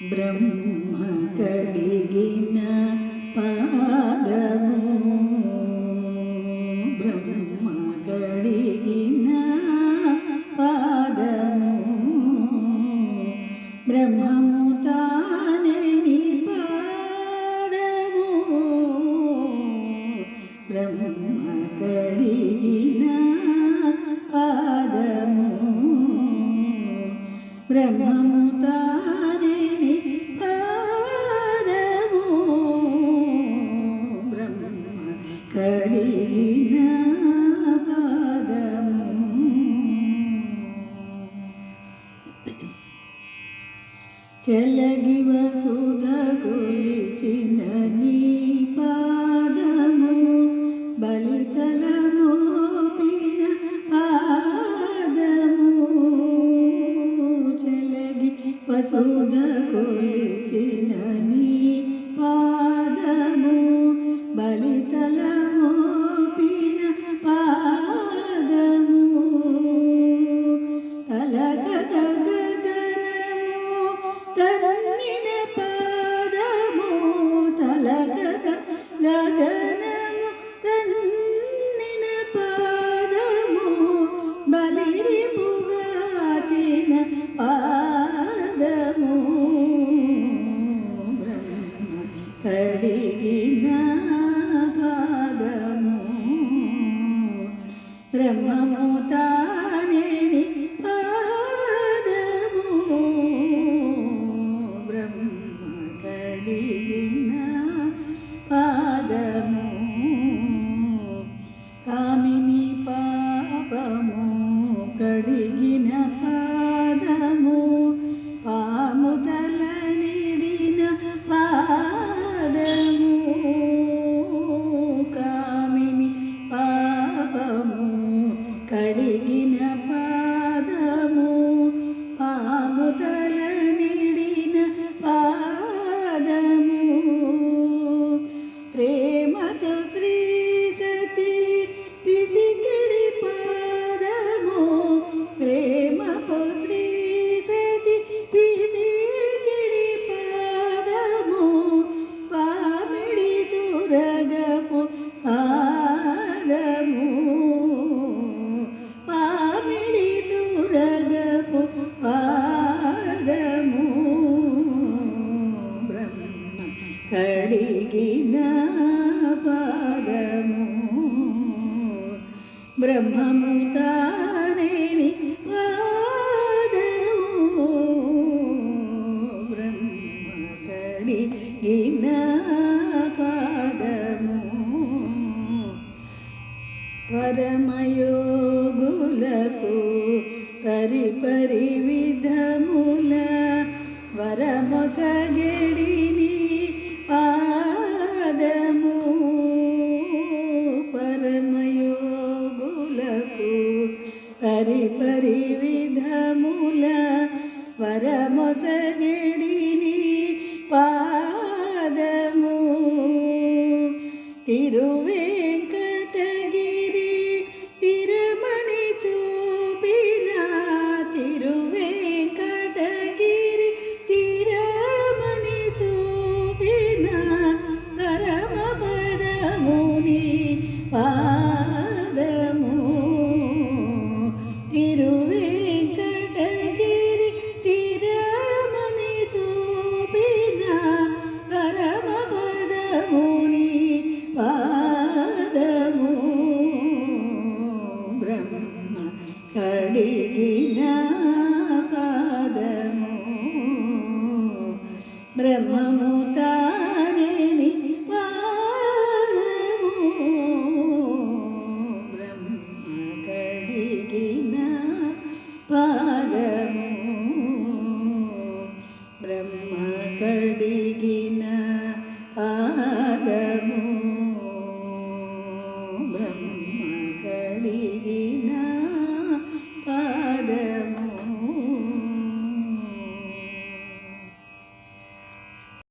బ్రహ్మ కడిగిన పాదము బ్రహ్మ కడిగిన పాదము బ్రహ్మము తానే నీ పాదము బ్రహ్మ కడిగిన పాదము బ్రహ్మము తానే నీ పాదము బ్రహ్మ కడిగిన పాదము చలగి వసుధ కొలిచిన నీ పాదము బలితల మోపిన పాదము చలగి వసుధ కొలిచిన నీ పాదము బలితల మోపిన పాదము తలక తన్నిన పాదము తలక గగనము తన్నిన పాదము బలిరిపుగాచిన పాదము బ్రహ్మ కడిగిన పాదము బ్రహ్మము తానే నీ పాదము కడిగిన పాదము కామిని పాపము కడిగిన పాదము పాము తల నిడిన పాదము కామిని పాపము కడిగిన పాదము పాము తల నిడిన పాదము ప్రేమతో శ్రీ సతి పిసికిడి పాదము ప్రేమతో శ్రీ సతి పిసికిడి పాదము పామిడి తురగపు పాదము పామిడి తురగపు పాదము కడిగిన పాదము బ్రహ్మము తానే నీ పాదము బ్రహ్మ కడిగిన పాదము పరమయోగులకు పరిపరి విధముల వరమొసగెడిని పాదము పరమయోగులకు పరిపరి విధముల వరమొసగెడిని పాదము తిరువేంకటగిరి తిరుమని చూపిన తిరువేంకటగిరి తిరుమని చూపిన పరమ పదముని పాదము తిరువేంకటగిరి తిరుమని చూపిన పరమ పదముని పాదము బ్రహ్మ కడిగిన పాదము బ్రహ్మము